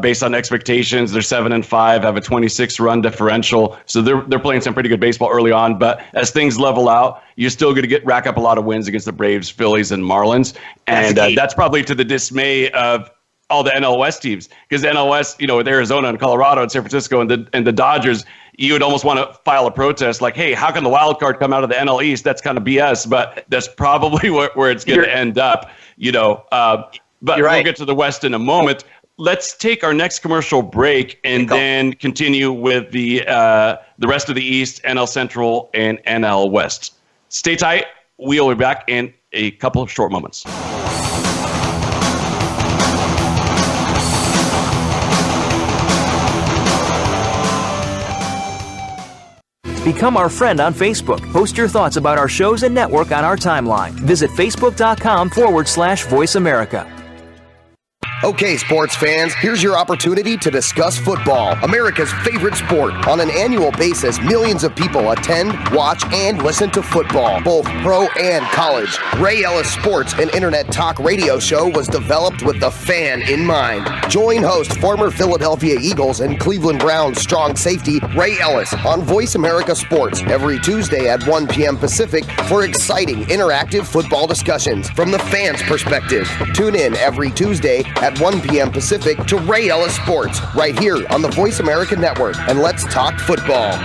based on expectations. They're 7-5, have a 26-run differential, so they're playing some pretty good baseball early on. But as things level out, you're still going to rack up a lot of wins against the Braves, Phillies, and Marlins, and that's probably to the dismay of all the NL West teams, because the NL West, with Arizona and Colorado and San Francisco and the Dodgers, you would almost want to file a protest like, hey, how can the wild card come out of the NL East? That's kind of BS, but that's probably where it's going to end up, but we'll get to the West in a moment. Let's take our next commercial break and then continue with the rest of the East, NL Central, and NL West. Stay tight. We'll be back in a couple of short moments. Become our friend on Facebook. Post your thoughts about our shows and network on our timeline. Visit facebook.com/Voice America. Okay, sports fans, here's your opportunity to discuss football, America's favorite sport. On an annual basis, millions of people attend, watch, and listen to football, both pro and college. Ray Ellis Sports, an internet talk radio show, was developed with the fan in mind. Join host, former Philadelphia Eagles and Cleveland Browns strong safety Ray Ellis on Voice America Sports every Tuesday at 1 p.m. Pacific for exciting, interactive football discussions from the fans' perspective. Tune in every Tuesday at 1 p.m. Pacific to Ray Ellis Sports right here on the Voice America Network, and let's talk football.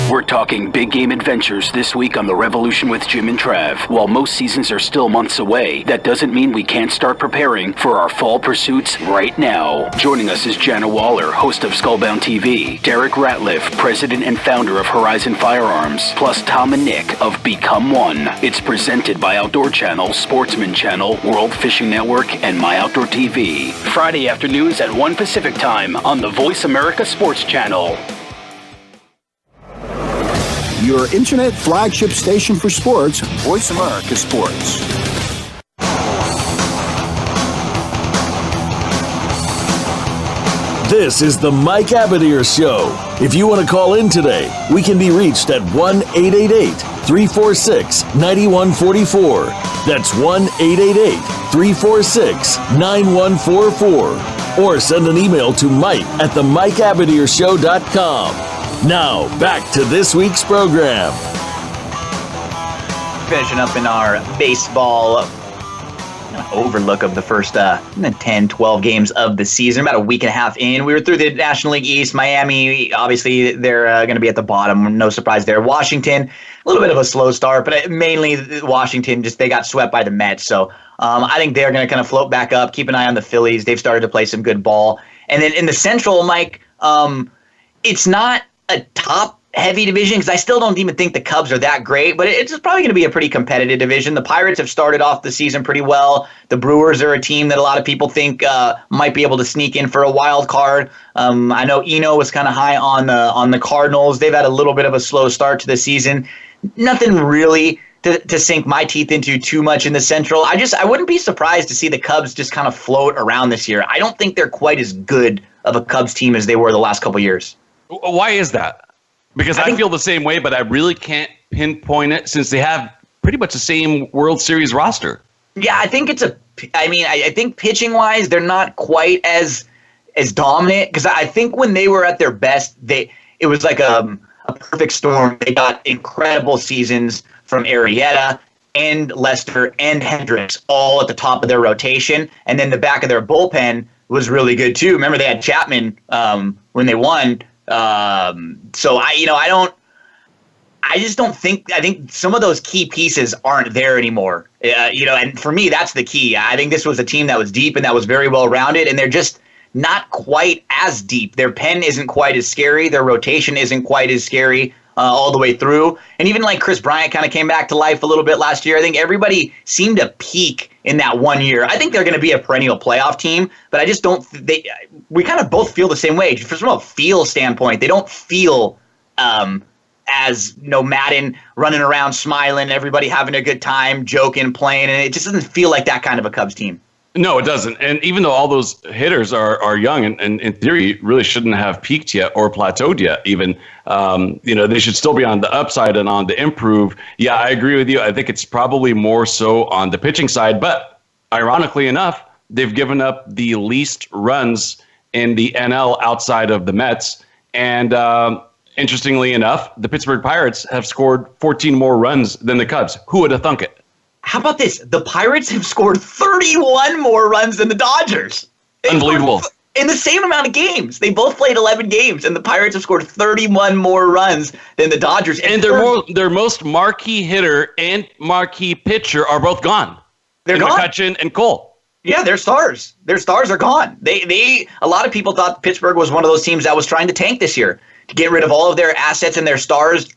We're talking big game adventures this week on The Revolution with Jim and Trav. While most seasons are still months away, that doesn't mean we can't start preparing for our fall pursuits right now. Joining us is Jana Waller, host of Skullbound TV, Derek Ratliff, president and founder of Horizon Firearms, plus Tom and Nick of Become One. It's presented by Outdoor Channel, Sportsman Channel, World Fishing Network, and My Outdoor TV. Friday afternoons at 1 Pacific Time on the Voice America Sports Channel. Your internet flagship station for sports, Voice America Sports. This is the Mike Abadir Show. If you want to call in today, we can be reached at 1-888-346-9144. That's 1-888-346-9144. Or send an email to mike@themikeabadirshow.com. Now, back to this week's program. Finishing up in our baseball overlook of the first 10, 12 games of the season, about a week and a half in. We were through the National League East. Miami, obviously, they're going to be at the bottom. No surprise there. Washington, a little bit of a slow start, but mainly Washington, they got swept by the Mets. So I think they're going to kind of float back up. Keep an eye on the Phillies. They've started to play some good ball. And then in the Central, Mike, it's not a top-heavy division because I still don't even think the Cubs are that great, but it's probably going to be a pretty competitive division. The Pirates have started off the season pretty well. The Brewers are a team that a lot of people think might be able to sneak in for a wild card. I know Eno was kind of high on the Cardinals. They've had a little bit of a slow start to the season. Nothing really to sink my teeth into too much in the Central. I wouldn't be surprised to see the Cubs just kind of float around this year. I don't think they're quite as good of a Cubs team as they were the last couple of years. Why is that? Because I feel the same way, but I really can't pinpoint it since they have pretty much the same World Series roster. Yeah, I think I think pitching-wise, they're not quite as dominant because I think when they were at their best, it was like a perfect storm. They got incredible seasons from Arrieta and Lester and Hendricks all at the top of their rotation, and then the back of their bullpen was really good too. Remember, they had Chapman when they won. I think some of those key pieces aren't there anymore. And for me, that's the key. I think this was a team that was deep and that was very well rounded, and they're just not quite as deep. Their pen isn't quite as scary. Their rotation isn't quite as scary all the way through. And even like Chris Bryant kind of came back to life a little bit last year. I think everybody seemed to peak in that 1 year. I think they're going to be a perennial playoff team, but I just don't. We kind of both feel the same way. From a feel standpoint, they don't feel as Madden running around smiling, everybody having a good time, joking, playing, and it just doesn't feel like that kind of a Cubs team. No, it doesn't. And even though all those hitters are young and in theory really shouldn't have peaked yet or plateaued yet, even, they should still be on the upside and on the improve. Yeah, I agree with you. I think it's probably more so on the pitching side. But ironically enough, they've given up the least runs in the NL outside of the Mets. And interestingly enough, the Pittsburgh Pirates have scored 14 more runs than the Cubs. Who would have thunk it? How about this? The Pirates have scored 31 more runs than the Dodgers. Unbelievable. In the same amount of games. They both played 11 games, and the Pirates have scored 31 more runs than the Dodgers. And their most marquee hitter and marquee pitcher are both gone. They're gone. McCutchen and Cole. Yeah, they're stars. Their stars are gone. A lot of people thought Pittsburgh was one of those teams that was trying to tank this year, to get rid of all of their assets and their stars,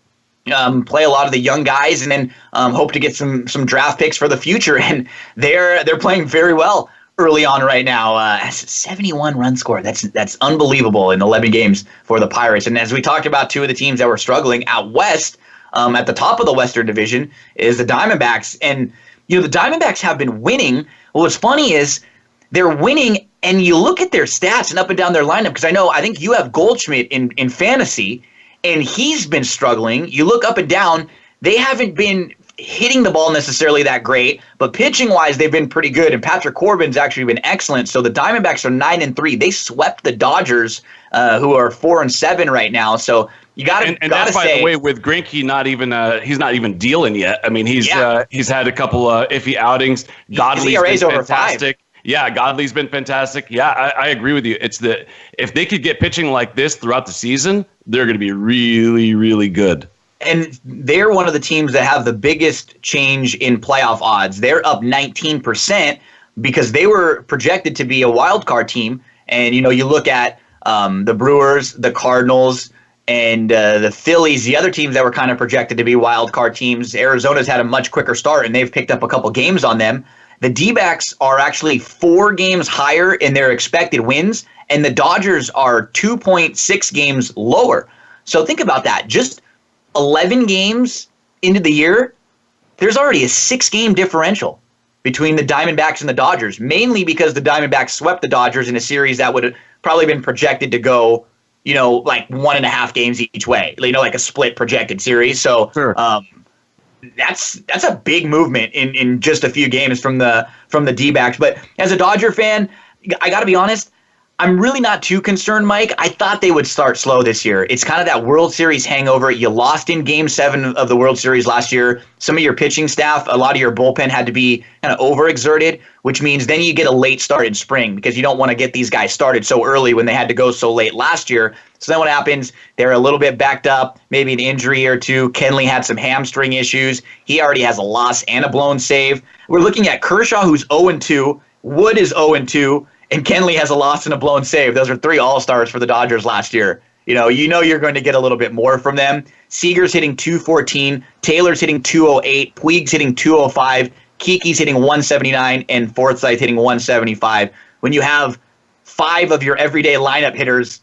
play a lot of the young guys, and then hope to get some draft picks for the future. And they're playing very well early on right now. 71 run score. That's unbelievable in 11 games for the Pirates. And as we talked about, two of the teams that were struggling out west, at the top of the Western Division, is the Diamondbacks. And the Diamondbacks have been winning. Well, what's funny is they're winning, and you look at their stats and up and down their lineup, because I think you have Goldschmidt in fantasy, and he's been struggling. You look up and down, they haven't been hitting the ball necessarily that great, but pitching-wise, they've been pretty good, and Patrick Corbin's actually been excellent. So the Diamondbacks are 9-3. They swept the Dodgers, who are 4-7 right now. So you got to and that's, by the way, with Greinke he's not even dealing yet. I mean, he's had a couple iffy outings. Godley's ERA's been over fantastic. 5. Yeah, Godley's been fantastic. Yeah, I agree with you. If they could get pitching like this throughout the season, they're going to be really, really good. And they're one of the teams that have the biggest change in playoff odds. They're up 19% because they were projected to be a wild card team. And, you look at the Brewers, the Cardinals, and the Phillies, the other teams that were kind of projected to be wild card teams. Arizona's had a much quicker start, and they've picked up a couple games on them. The D-backs are actually 4 games higher in their expected wins, and the Dodgers are 2.6 games lower. So think about that. Just 11 games into the year, there's already a 6-game differential between the Diamondbacks and the Dodgers, mainly because the Diamondbacks swept the Dodgers in a series that would have probably been projected to go, like 1.5 games each way, like a split projected series. So sure. That's a big movement in just a few games from the D-backs. But as a Dodger fan, I got to be honest, I'm really not too concerned, Mike. I thought they would start slow this year. It's kind of that World Series hangover. You lost in Game 7 of the World Series last year. Some of your pitching staff, a lot of your bullpen had to be kind of overexerted, which means then you get a late start in spring because you don't want to get these guys started so early when they had to go so late last year. So then what happens, they're a little bit backed up, maybe an injury or two. Kenley had some hamstring issues. He already has a loss and a blown save. We're looking at Kershaw, who's 0-2. Wood is 0-2. And Kenley has a loss and a blown save. Those are 3 all-stars for the Dodgers last year. You're going to get a little bit more from them. Seager's hitting 214. Taylor's hitting 208. Puig's hitting 205. Kiki's hitting 179. And Forsythe's hitting 175. When you have 5 of your everyday lineup hitters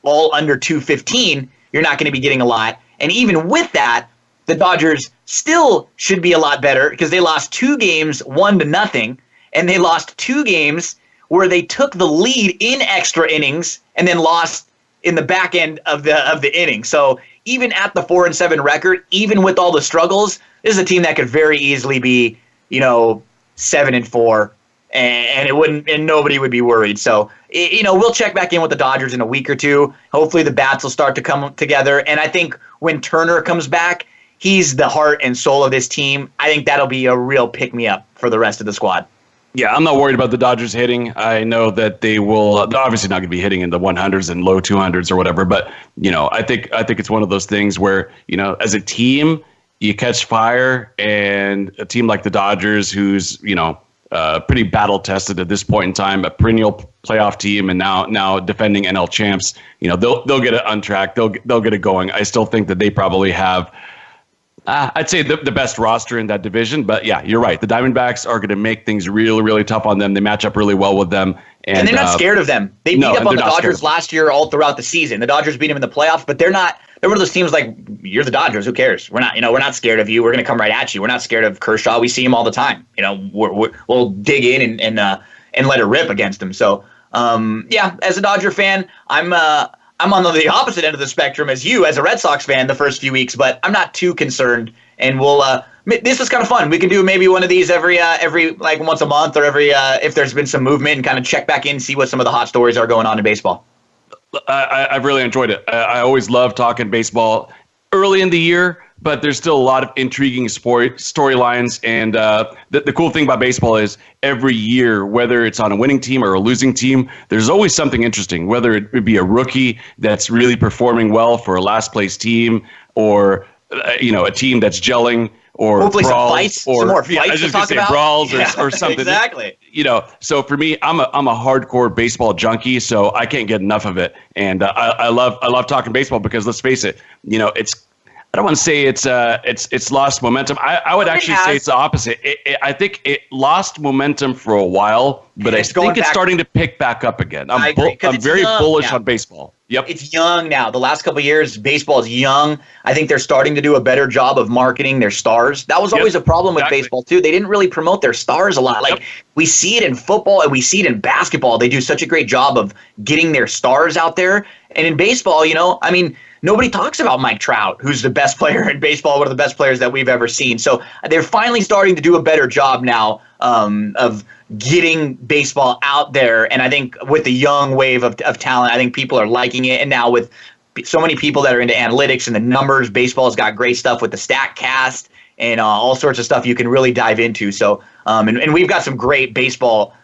all under 215, you're not going to be getting a lot. And even with that, the Dodgers still should be a lot better because they lost 2 games 1-0, and they lost 2 games where they took the lead in extra innings and then lost in the back end of the inning. So even at the 4-7 record, even with all the struggles, this is a team that could very easily be, 7-4, and nobody would be worried. So we'll check back in with the Dodgers in a week or two. Hopefully the bats will start to come together. And I think when Turner comes back, he's the heart and soul of this team. I think that'll be a real pick-me-up for the rest of the squad. Yeah, I'm not worried about the Dodgers hitting. I know that they will. They're obviously not going to be hitting in the 100s and low 200s or whatever. But I think it's one of those things where as a team, you catch fire, and a team like the Dodgers, who's pretty battle tested at this point in time, a perennial playoff team, and now defending NL champs, they'll get it untracked. They'll get it going. I still think that they probably have. I'd say the best roster in that division, but yeah, you're right. The Diamondbacks are going to make things really, really tough on them. They match up really well with them. And they're not scared of them. They beat up on the Dodgers last year all throughout the season. The Dodgers beat them in the playoffs, but they're not they're one of those teams like, you're the Dodgers. Who cares? We're not scared of you. We're going to come right at you. We're not scared of Kershaw. We see him all the time. We'll dig in and let it rip against him. So, as a Dodger fan, I'm on the opposite end of the spectrum as you, as a Red Sox fan, the first few weeks, but I'm not too concerned. And this is kind of fun. We can do maybe one of these every like once a month, or if there's been some movement, and kind of check back in, see what some of the hot stories are going on in baseball. I've really enjoyed it. I always love talking baseball early in the year, but there's still a lot of intriguing storylines. And the cool thing about baseball is every year, whether it's on a winning team or a losing team, there's always something interesting, whether it would be a rookie that's really performing well for a last place team, or a team that's gelling, or hopefully brawls, some more fights to talk about. Brawls or something. Exactly. So for me, I'm a hardcore baseball junkie, so I can't get enough of it. And I love talking baseball because, let's face it, I don't want to say it's lost momentum. I would actually say it's the opposite. I think it lost momentum for a while, but I think it's starting to pick back up again. I'm very bullish on baseball. Yep. It's young now. The last couple of years, baseball is young. I think they're starting to do a better job of marketing their stars. That was always a problem with baseball, too. They didn't really promote their stars a lot. We see it in football and we see it in basketball. They do such a great job of getting their stars out there. And in baseball, nobody talks about Mike Trout, who's the best player in baseball, one of the best players that we've ever seen. So they're finally starting to do a better job now of getting baseball out there. And I think with the young wave of talent, I think people are liking it. And now with so many people that are into analytics and the numbers, baseball's got great stuff with the StatCast and all sorts of stuff you can really dive into. So and we've got some great baseball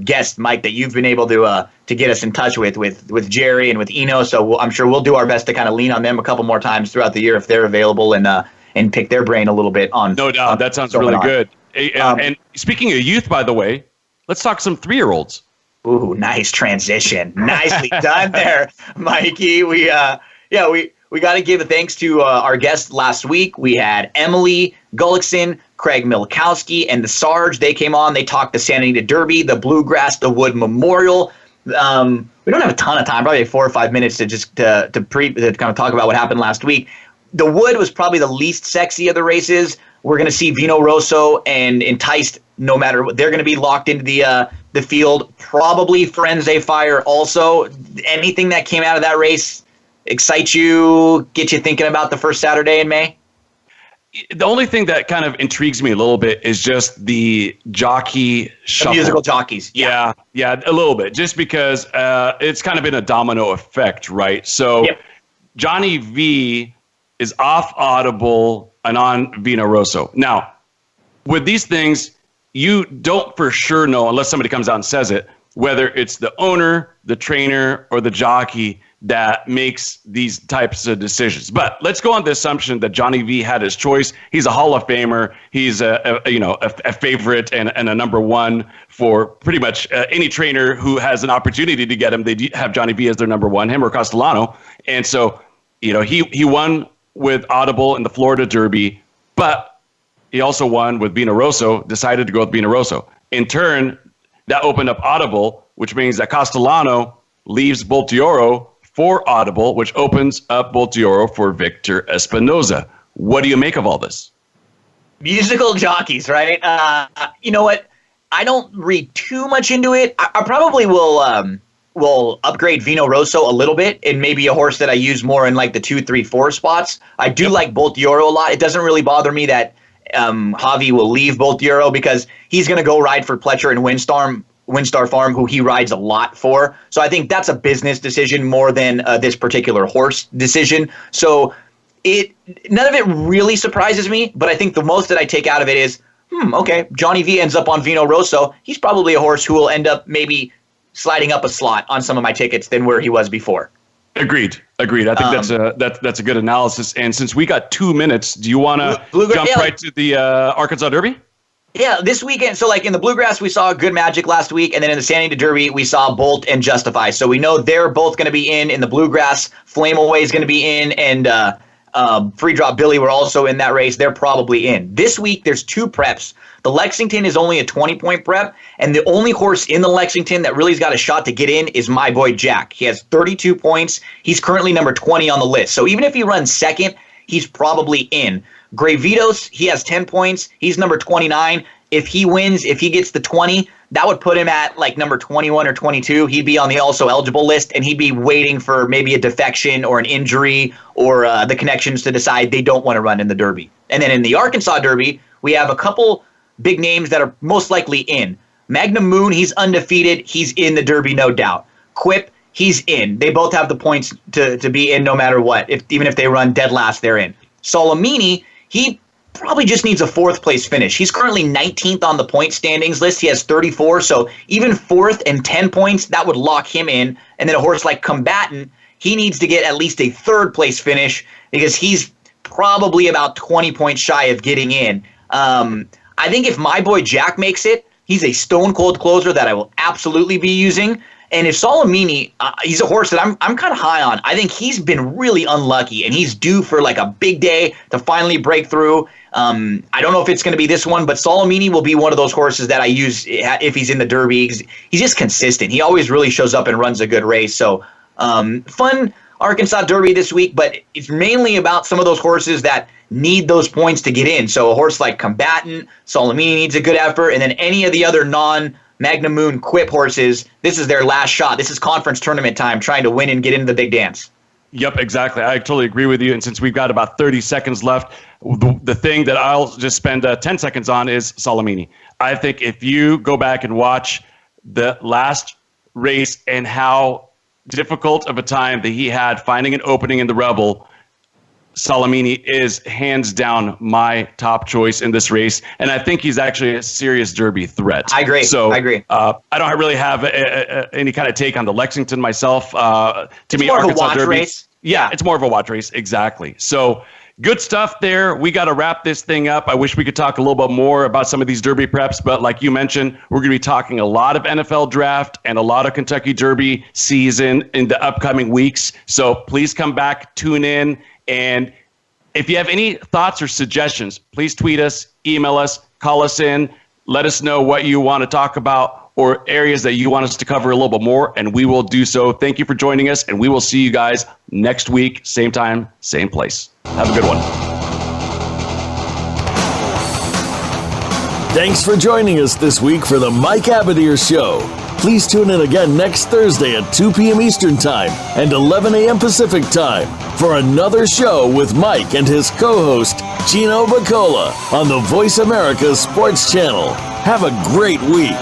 guests, Mike, that you've been able to get us in touch with Jerry and with Eno. So I'm sure we'll do our best to kind of lean on them a couple more times throughout the year if they're available, and pick their brain a little bit on. No doubt. That sounds really good. And speaking of youth, by the way, let's talk some 3-year-olds. Ooh, nice transition. Nicely done there, Mikey. We got to give a thanks to our guests last week. We had Emily Gullickson, Craig Milkowski, and the Sarge. They came on. They talked the Santa Anita Derby, the Bluegrass, the Wood Memorial. We don't have a ton of time, probably 4 or 5 minutes to just to kind of talk about what happened last week. The Wood was probably the least sexy of the races. We're going to see Vino Rosso and Enticed, no matter what. They're going to be locked into the field. Probably Firenze Fire also. Anything that came out of that race excite you, get you thinking about the first Saturday in May? The only thing that kind of intrigues me a little bit is just the jockey shuffle. The musical jockeys. Yeah, a little bit. Just because it's kind of been a domino effect, right? So Johnny V is off Audible and on Vino Rosso. Now, with these things, you don't for sure know, unless somebody comes out and says it, whether it's the owner, the trainer, or the jockey that makes these types of decisions. But let's go on the assumption that Johnny V had his choice. He's a Hall of Famer. He's a favorite and a number one for pretty much any trainer who has an opportunity to get him. They have Johnny V as their number one, him or Castellano. And so, he won with Audible in the Florida Derby, but he also won with Vino Rosso, decided to go with Vino Rosso. In turn, that opened up Audible, which means that Castellano leaves Bolt d'Oro for Audible, which opens up Bolt d'Oro for Victor Espinoza. What do you make of all this? Musical jockeys, right? You know what? I don't read too much into it. I probably will upgrade Vino Rosso a little bit, and maybe a horse that I use more in like the 2, 3, 4 spots. I do like Bolt d'Oro a lot. It doesn't really bother me that Javi will leave Bolt d'Oro because he's going to go ride for Pletcher and Windstar Farm, who he rides a lot for. So I think that's a business decision more than this particular horse decision. So none of it really surprises me, but I think the most that I take out of it is, okay, Johnny V ends up on Vino Rosso. He's probably a horse who will end up maybe sliding up a slot on some of my tickets than where he was before. Agreed. I think that's a good analysis. And since we got 2 minutes, do you want to jump right to the Arkansas Derby? Yeah, this weekend. So, like in the Bluegrass, we saw Good Magic last week, and then in the Santa Anita Derby, we saw Bolt and Justify. So we know they're both going to be in the Bluegrass. Flame Away is going to be in, and Free Drop Billy were also in that race. They're probably in. This week, there's 2 preps. The Lexington is only a 20-point prep, and the only horse in the Lexington that really's got a shot to get in is My Boy Jack. He has 32 points. He's currently number 20 on the list. So even if he runs second, he's probably in. Gravitos, he has 10 points. He's number 29. If he wins, if he gets the 20, that would put him at like number 21 or 22. He'd be on the also eligible list, and he'd be waiting for maybe a defection or an injury or the connections to decide they don't want to run in the Derby. And then in the Arkansas Derby, we have a couple big names that are most likely in. Magnum Moon, he's undefeated. He's in the Derby, no doubt. Quip, he's in. They both have the points to be in no matter what. Even if they run dead last, they're in. Solomini, he probably just needs a 4th place finish. He's currently 19th on the point standings list. He has 34, so even 4th and 10 points, that would lock him in. And then a horse like Combatant, he needs to get at least a 3rd place finish because he's probably about 20 points shy of getting in. I think if My Boy Jack makes it, he's a stone cold closer that I will absolutely be using. And if Solomini, he's a horse that I'm kind of high on. I think he's been really unlucky, and he's due for like a big day to finally break through. I don't know if it's going to be this one, but Solomini will be one of those horses that I use if he's in the Derby. He's just consistent. He always really shows up and runs a good race. So fun Arkansas Derby this week, but it's mainly about some of those horses that need those points to get in. So a horse like Combatant, Solomini needs a good effort, and then any of the other non-Magnum Moon Quip horses, this is their last shot. This is conference tournament time, trying to win and get into the big dance. Yep, exactly. I totally agree with you. And since we've got about 30 seconds left, the thing that I'll just spend 10 seconds on is Solomini. I think if you go back and watch the last race and how difficult of a time that he had finding an opening in the Rebel, Solomini is hands down my top choice in this race, and I think he's actually a serious Derby threat. I agree. I don't really have any kind of take on the Lexington myself. To me, more Arkansas of a watch Derby race. Yeah, it's more of a watch race. Exactly. So good stuff there. We got to wrap this thing up. I wish we could talk a little bit more about some of these Derby preps, but like you mentioned, we're going to be talking a lot of NFL draft and a lot of Kentucky Derby season in the upcoming weeks. So please come back, tune in. And if you have any thoughts or suggestions, please tweet us, email us, call us in, let us know what you want to talk about or areas that you want us to cover a little bit more, and we will do so. Thank you for joining us, and we will see you guys next week, same time, same place. Have a good one. Thanks for joining us this week for the Mike Abadir Show. Please tune in again next Thursday at 2 p.m. Eastern Time and 11 a.m. Pacific Time for another show with Mike and his co-host, Gino Bacola, on the Voice America Sports Channel. Have a great week.